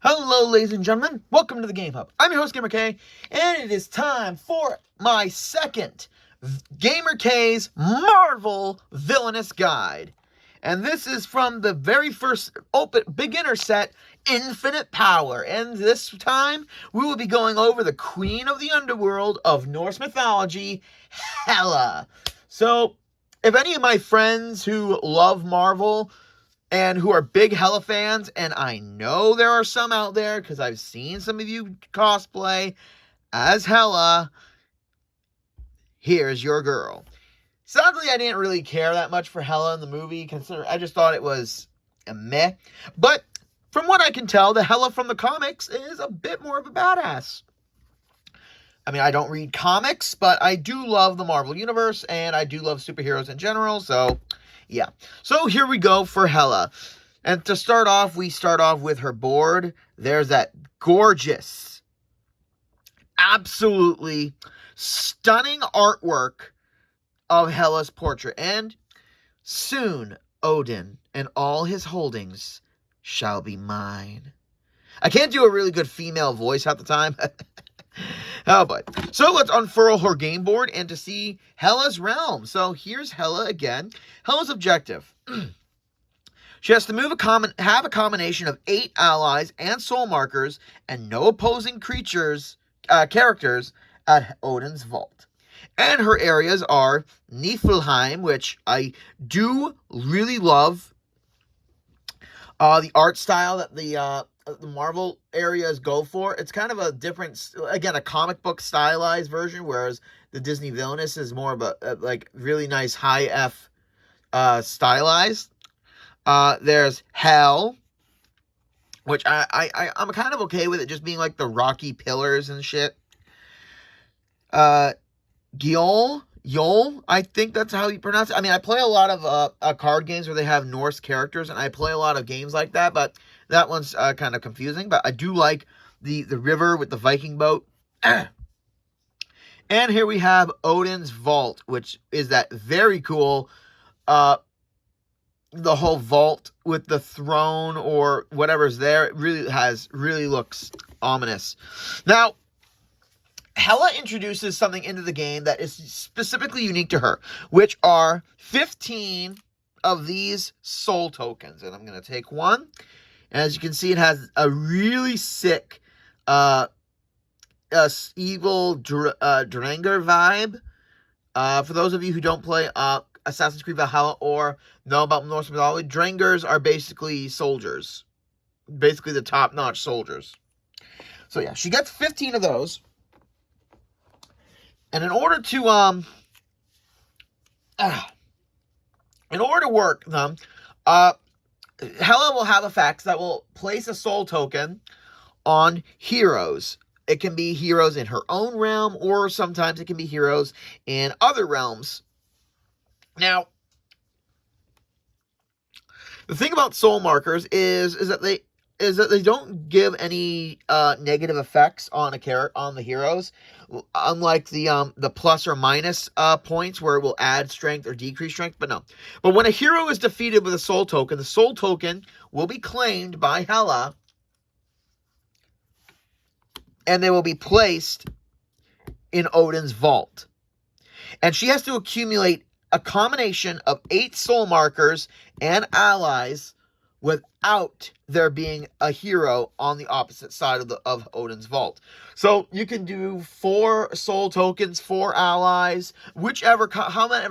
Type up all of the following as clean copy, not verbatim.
Hello, ladies and gentlemen. Welcome to the Game Hub. I'm your host, GamerK, and it is time for my second GamerK's Marvel Villainous Guide. And this is from the very first beginner set, Infinite Power. And this time, we will be going over the Queen of the Underworld of Norse mythology, Hela. So, if any of my friends who love Marvel and who are big Hela fans, and I know there are some out there because I've seen some of you cosplay as Hela, here's your girl. Sadly, I didn't really care that much for Hela in the movie, considering I just thought it was a meh. But from what I can tell, the Hela from the comics is a bit more of a badass. I mean, I don't read comics, but I do love the Marvel Universe, and I do love superheroes in general, so yeah. So here we go for Hela. And to start off, we start off with her board. There's that gorgeous, absolutely stunning artwork of Hela's portrait. And soon, Odin and all his holdings shall be mine. I can't do a really good female voice at the time. Oh, but so let's unfurl her game board and to see Hela's realm. So here's Hela again. Hela's objective. She has to have a combination of 8 allies and soul markers and no opposing characters at Odin's vault. And her areas are Niflheim, which I do really love. The art style that the Marvel areas go for. It's kind of a different, again, a comic book stylized version, whereas the Disney Villainous is more of a like really nice high F stylized. There's Hell, which I'm kind of okay with it just being like the rocky pillars and shit. Yol, I think that's how you pronounce it. I mean, I play a lot of card games where they have Norse characters, and I play a lot of games like that, but that one's kind of confusing. But I do like the river with the Viking boat. And here we have Odin's vault, which is that very cool, the whole vault with the throne or whatever's there. It really looks ominous. Now, Hela introduces something into the game that is specifically unique to her, which are 15 of these soul tokens. And I'm going to take one. And as you can see, it has a really sick evil Dranger vibe. For those of you who don't play Assassin's Creed Valhalla or know about Norse mythology, Drangers are basically soldiers. Basically the top-notch soldiers. So yeah, she gets 15 of those. And in order to work them, Hela will have effects that will place a soul token on heroes. It can be heroes in her own realm, or sometimes it can be heroes in other realms. Now, the thing about soul markers is that they don't give any negative effects on the heroes, unlike the plus or minus points where it will add strength or decrease strength. But no. But when a hero is defeated with a soul token, the soul token will be claimed by Hela, and they will be placed in Odin's vault. And she has to accumulate a combination of 8 soul markers and allies without there being a hero on the opposite side of Odin's vault. So you can do 4 soul tokens, 4 allies, however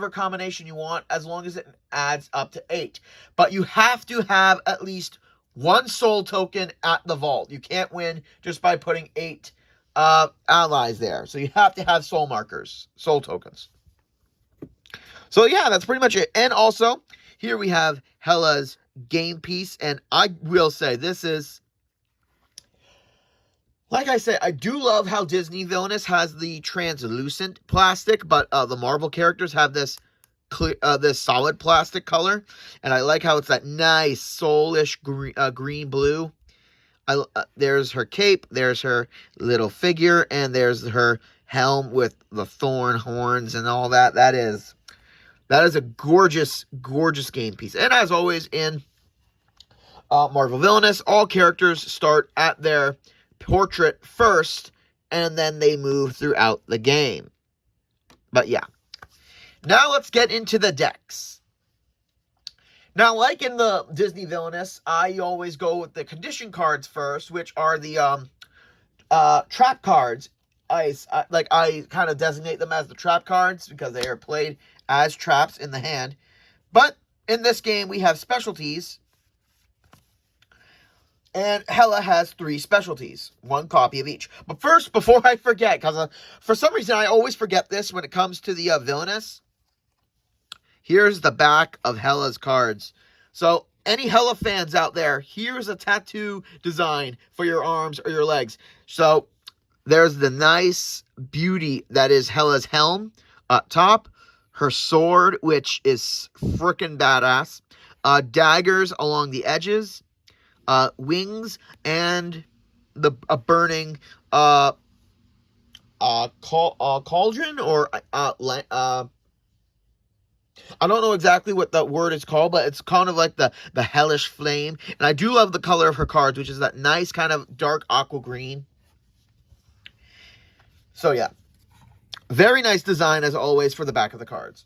combination you want, as long as it adds up to 8. But you have to have at least 1 soul token at the vault. You can't win just by putting 8 allies there. So you have to have soul markers, soul tokens. So yeah, that's pretty much it. And also, here we have Hela's game piece, and I will say this is, like I say, I do love how Disney Villainous has the translucent plastic, but the Marvel characters have this clear, this solid plastic color, and I like how it's that nice soulish green blue. There's her cape, there's her little figure, and there's her helm with the thorn horns and all that. That is a gorgeous, gorgeous game piece. And as always, in Marvel Villainous, all characters start at their portrait first, and then they move throughout the game. But yeah. Now let's get into the decks. Now, like in the Disney Villainous, I always go with the condition cards first, which are the trap cards. I kind of designate them as the trap cards because they are played as traps in the hand. But in this game, we have specialties. And Hela has 3 specialties, 1 copy of each. But first, before I forget, because for some reason I always forget this when it comes to the Villainous, here's the back of Hela's cards. So, any Hela fans out there, here's a tattoo design for your arms or your legs. So, there's the nice beauty that is Hela's helm up top, her sword, which is freaking badass, daggers along the edges, wings, and a burning cauldron, or I don't know exactly what that word is called, but it's kind of like the hellish flame. And I do love the color of her cards, which is that nice kind of dark aqua green. So yeah, very nice design as always for the back of the cards.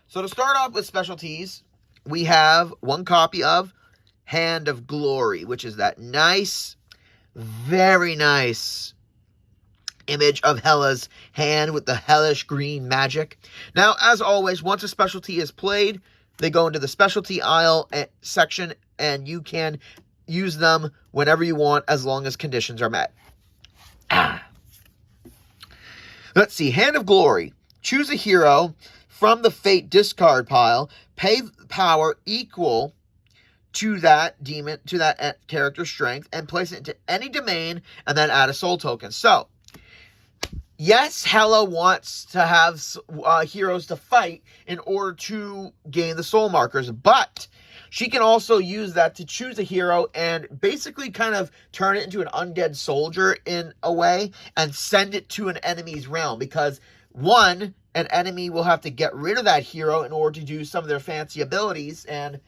So to start off with specialties, we have 1 copy of Hand of Glory, which is that nice, very nice image of Hela's hand with the hellish green magic. Now, as always, once a specialty is played, they go into the specialty aisle section, and you can use them whenever you want as long as conditions are met. Let's see. Hand of Glory. Choose a hero from the Fate discard pile. Pay power equal to that demon, to that character's strength, and place it into any domain, and then add a soul token. So, yes, Hela wants to have heroes to fight in order to gain the soul markers, but she can also use that to choose a hero and basically kind of turn it into an undead soldier in a way and send it to an enemy's realm, because one, an enemy will have to get rid of that hero in order to do some of their fancy abilities and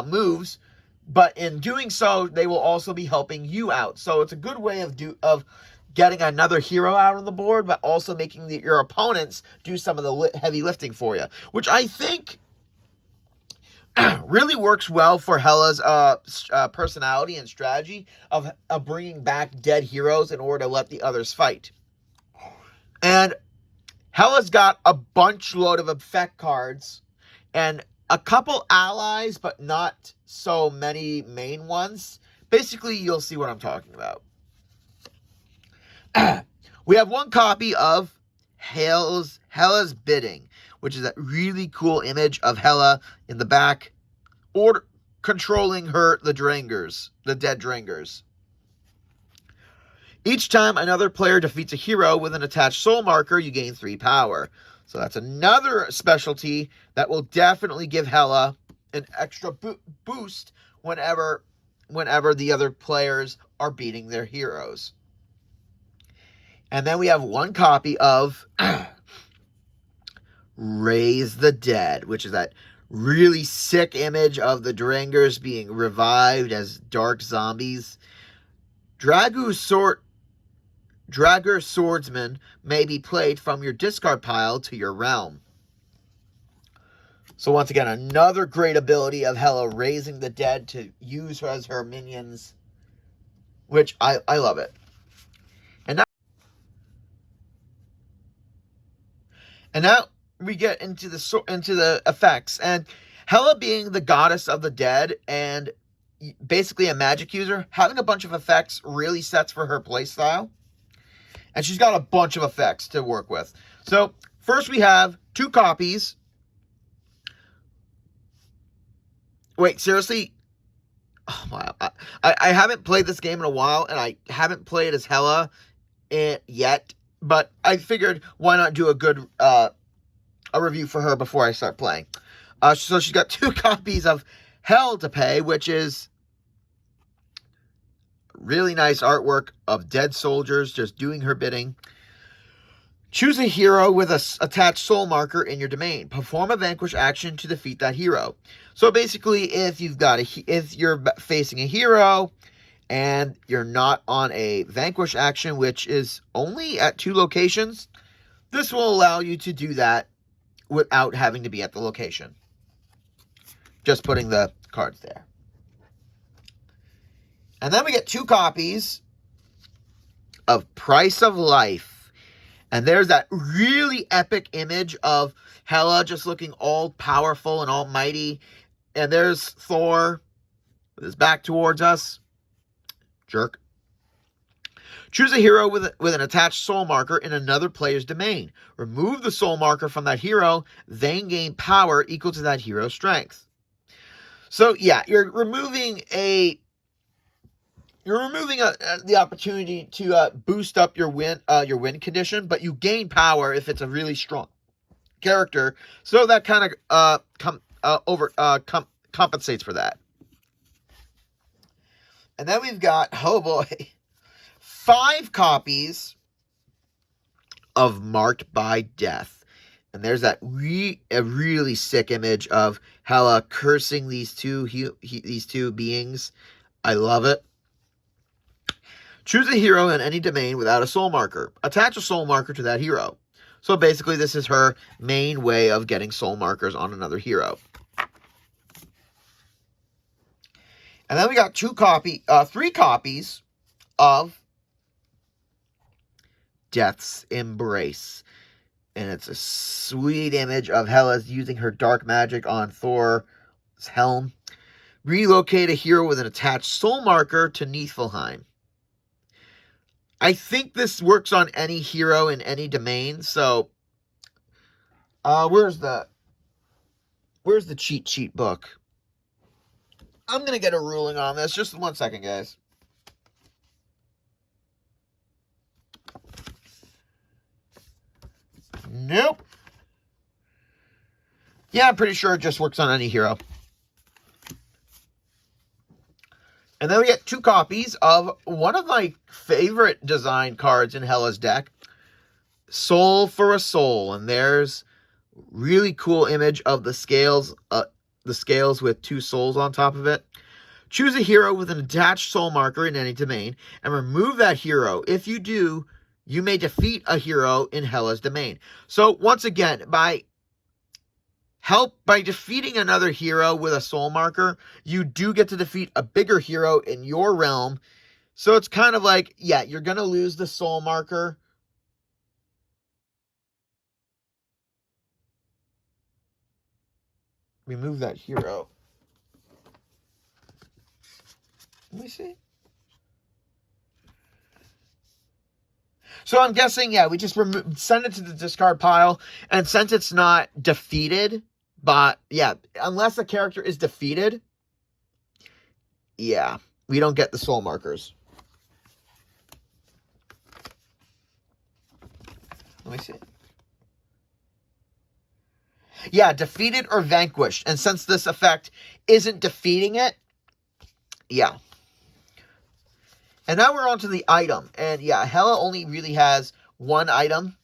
moves, but in doing so, they will also be helping you out. So it's a good way of getting another hero out on the board, but also making your opponents do some of the heavy lifting for you, which I think really works well for Hela's personality and strategy of bringing back dead heroes in order to let the others fight. And Hela's got a bunch load of effect cards and a couple allies, but not so many main ones. Basically, you'll see what I'm talking about. We have 1 copy of Hela's Bidding, which is that really cool image of Hela in the back, or controlling the dead Drangers. Each time another player defeats a hero with an attached soul marker, you gain 3 power. So that's another specialty that will definitely give Hela an extra boost whenever the other players are beating their heroes. And then we have 1 copy of Raise the Dead, which is that really sick image of the Drangers being revived as dark zombies. Dragu Swordsman may be played from your discard pile to your realm. So once again, another great ability of Hela, raising the dead to use her as her minions, which I love it. And now we get into the effects, and Hela being the goddess of the dead and basically a magic user, having a bunch of effects really sets for her playstyle. And she's got a bunch of effects to work with. So, first we have 2 copies. Wait, seriously? Oh, wow. I haven't played this game in a while, and I haven't played as Hela yet. But I figured, why not do a review for her before I start playing. So she's got 2 copies of Hell to pay, which is really nice artwork of dead soldiers just doing her bidding. Choose a hero with a attached soul marker in your domain. Perform a vanquish action to defeat that hero. So basically, if you're facing a hero and you're not on a vanquish action, which is only at 2 locations, this will allow you to do that without having to be at the location. Just putting the cards there. And then we get 2 copies of Price of Life. And there's that really epic image of Hela just looking all powerful and almighty. And there's Thor with his back towards us. Jerk. Choose a hero with an attached soul marker in another player's domain. Remove the soul marker from that hero, then gain power equal to that hero's strength. So yeah, you're removing the opportunity to boost up your win condition, but you gain power if it's a really strong character. So that kind of compensates for that. And then we've got, oh boy, 5 copies of Marked by Death. And there's that a really sick image of Hela cursing these two beings. I love it. Choose a hero in any domain without a soul marker. Attach a soul marker to that hero. So basically, this is her main way of getting soul markers on another hero. And then we got 3 copies of Death's Embrace. And it's a sweet image of Hela's using her dark magic on Thor's helm. Relocate a hero with an attached soul marker to Niflheim. I think this works on any hero in any domain. So, where's the cheat sheet book? I'm going to get a ruling on this. Just 1 second, guys. Nope. Yeah, I'm pretty sure it just works on any hero. And then we get 2 copies of one of my favorite design cards in Hela's deck, Soul for a Soul. And there's really cool image of the scales with 2 souls on top of it. Choose a hero with an attached soul marker in any domain and remove that hero. If you do, you may defeat a hero in Hela's domain. So once again, by defeating another hero with a soul marker, you do get to defeat a bigger hero in your realm. So it's kind of like, yeah, you're going to lose the soul marker. Remove that hero. Let me see. So I'm guessing, yeah, we just send it to the discard pile. And since it's not defeated, but yeah, unless the character is defeated, yeah, we don't get the soul markers. Let me see. Yeah, defeated or vanquished. And since this effect isn't defeating it, yeah. And now we're on to the item. And yeah, Hela only really has 1 item.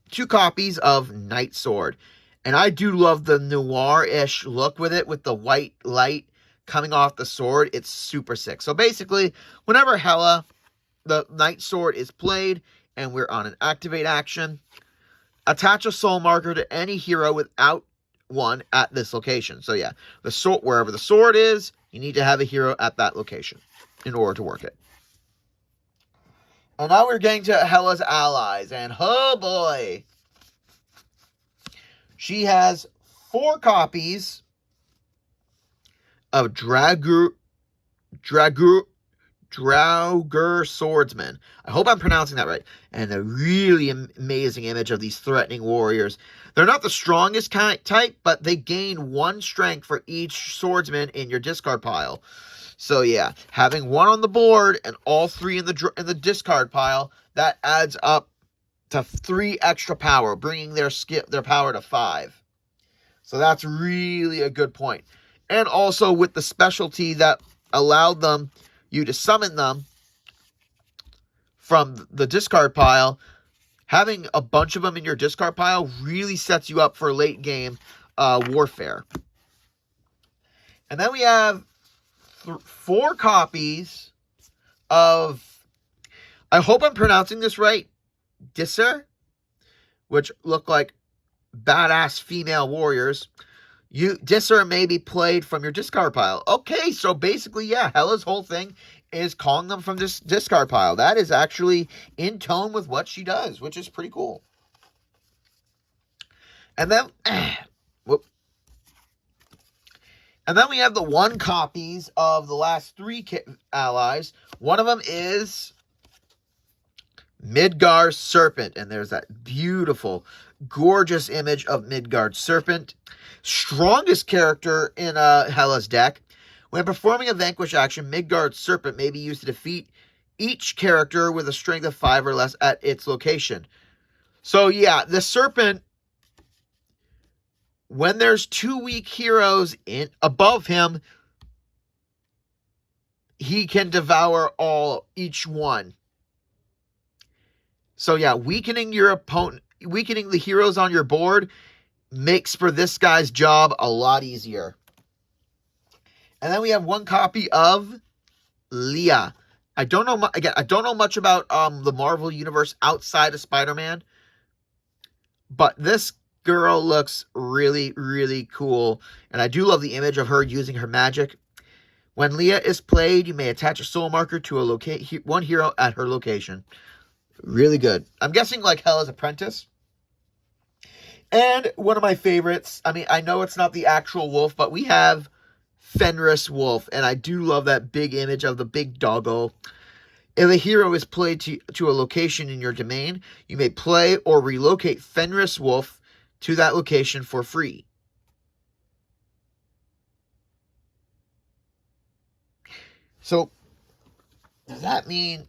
2 copies of Night Sword. And I do love the noir-ish look with it, with the white light coming off the sword. It's super sick. So basically, whenever Hela, the Night Sword is played, and we're on an activate action, attach a soul marker to any hero without one at this location. So yeah, wherever the sword is, you need to have a hero at that location in order to work it. And now we're getting to Hela's allies. And oh boy, she has 4 copies of Draugr Swordsman. I hope I'm pronouncing that right. And a really amazing image of these threatening warriors. They're not the strongest type, but they gain 1 strength for each swordsman in your discard pile. So yeah, having 1 on the board and all 3 in the discard pile, that adds up to 3 extra power, bringing their power to 5. So that's really a good point. And also with the specialty that allowed you to summon them from the discard pile, having a bunch of them in your discard pile really sets you up for late game warfare. And then we have 4 copies of, I hope I'm pronouncing this right, Disser, which look like badass female warriors. Disser may be played from your discard pile. Okay, so basically, yeah, Hela's whole thing is calling them from this discard pile. That is actually in tone with what she does, which is pretty cool. And then, And then we have the 1 copies of the last 3 allies. One of them is Midgard's Serpent. And there's that beautiful, gorgeous image of Midgard's Serpent. Strongest character in Hela's deck. When performing a Vanquish action, Midgard's Serpent may be used to defeat each character with a strength of 5 or less at its location. So yeah, the Serpent, when there's 2 weak heroes above him, he can devour each one. So yeah, weakening your opponent, weakening the heroes on your board makes for this guy's job a lot easier. And then we have 1 copy of Leah. I don't know much about the Marvel Universe outside of Spider-Man, but this girl looks really, really cool. And I do love the image of her using her magic. When Leah is played, you may attach a soul marker to one hero at her location. Really good. I'm guessing like Hela's Apprentice. And one of my favorites, I mean, I know it's not the actual wolf, but we have Fenris Wolf. And I do love that big image of the big doggo. If a hero is played to a location in your domain, you may play or relocate Fenris Wolf to that location for free. So, does that mean...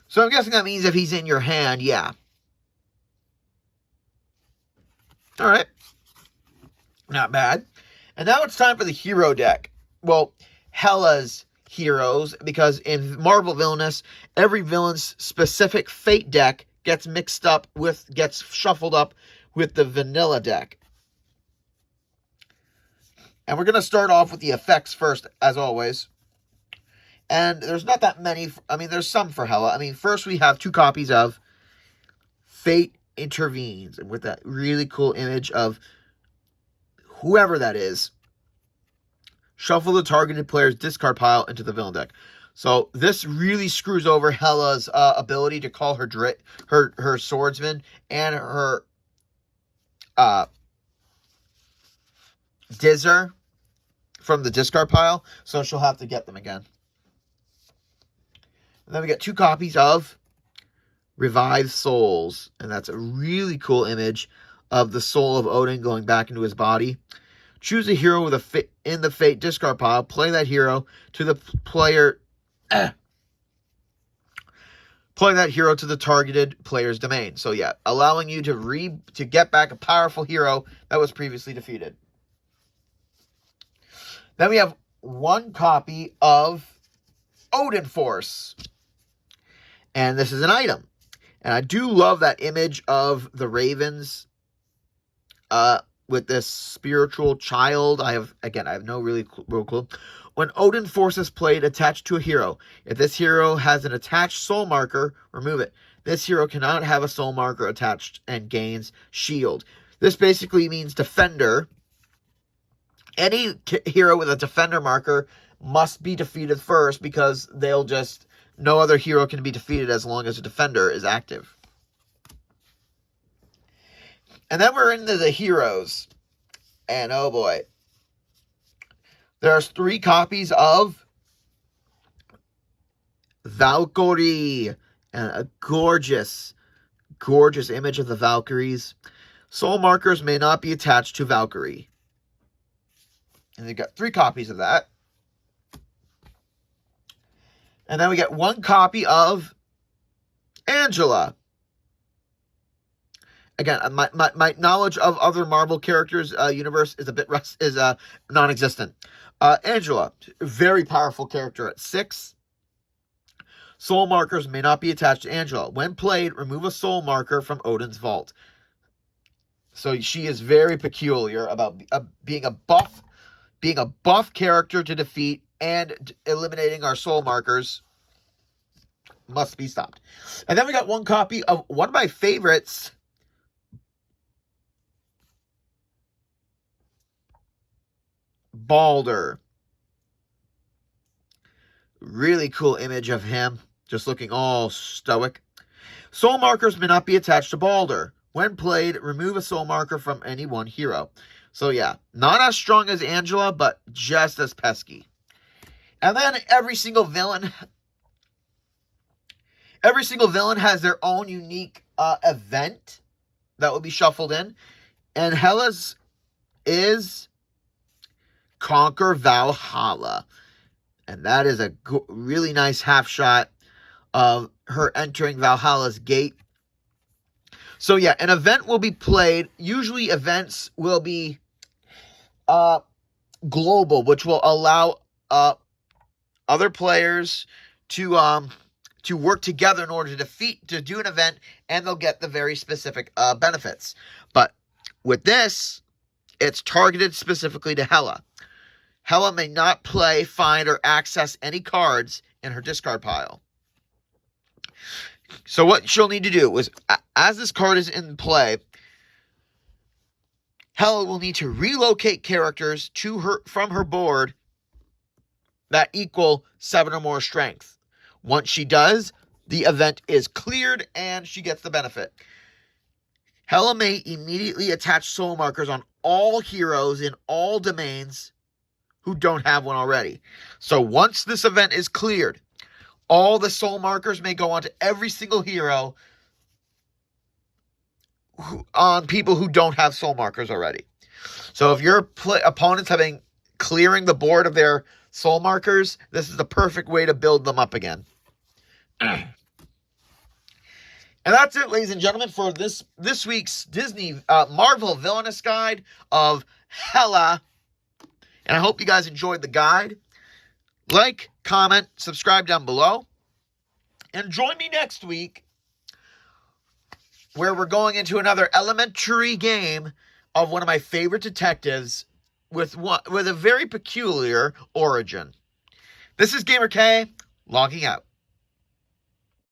So I'm guessing that means if he's in your hand, yeah. Alright. Not bad. And now it's time for the hero deck. Well, Hela's heroes, because in Marvel Villainous, every villain's specific fate deck gets shuffled up with the vanilla deck. And we're going to start off with the effects first, as always. And there's not that many. I mean, there's some for Hela. I mean, first we have 2 copies of Fate Intervenes. And with that really cool image of whoever that is, shuffle the targeted player's discard pile into the villain deck. So this really screws over Hela's ability to call her swordsman and her Disser from the discard pile. So she'll have to get them again. And then we get 2 copies of Revived Souls. And that's a really cool image of the soul of Odin going back into his body. Choose a hero with in the Fate discard pile. Play that hero to the player. Play that hero to the targeted player's domain. So yeah, allowing you to get back a powerful hero that was previously defeated. Then we have 1 copy of Odin Force. And this is an item. And I do love that image of the ravens with this spiritual child. I have no real clue. When Odin Force is played attached to a hero, if this hero has an attached soul marker, remove it. This hero cannot have a soul marker attached and gains shield. This basically means defender. Any hero with a defender marker must be defeated first, because no other hero can be defeated as long as a defender is active. And then we're into the heroes. And oh boy. There's 3 copies of Valkyrie. And a gorgeous, gorgeous image of the Valkyries. Soul markers may not be attached to Valkyrie. And they got 3 copies of that. And then we get 1 copy of Angela. Again, my knowledge of other Marvel characters universe is non-existent. Angela, very powerful character at 6. Soul markers may not be attached to Angela. When played, remove a soul marker from Odin's vault. So she is very peculiar about being a buff character to defeat and eliminating our soul markers. Must be stopped. And then we got one copy of one of my favorites, Balder. Really cool image of him, just looking all stoic. Soul markers may not be attached to Balder. When played, remove a soul marker from any one hero. So yeah, not as strong as Angela, but just as pesky. And then every single villain has their own unique event that will be shuffled in. And Hela's is Conquer Valhalla. And that is a really nice half shot of her entering Valhalla's gate. So yeah, an event will be played. Usually events will be global, which will allow other players to work together in order to do an event, and they'll get the very specific benefits. But with this, it's targeted specifically to Hela. Hela may not play, find, or access any cards in her discard pile. So what she'll need to do is, as this card is in play, Hela will need to relocate characters from her board that equal 7 or more strength. Once she does, the event is cleared and she gets the benefit. Hela may immediately attach soul markers on all heroes in all domains who don't have one already. So once this event is cleared, all the soul markers may go onto every single hero on people who don't have soul markers already. So if your opponents have been clearing the board of their soul markers, this is the perfect way to build them up again. And that's it, ladies and gentlemen, for this week's Disney Marvel Villainous Guide of Hela. And I hope you guys enjoyed the guide. Like, comment, subscribe down below. And join me next week, where we're going into another elementary game of one of my favorite detectives with a very peculiar origin. This is GamerK, logging out.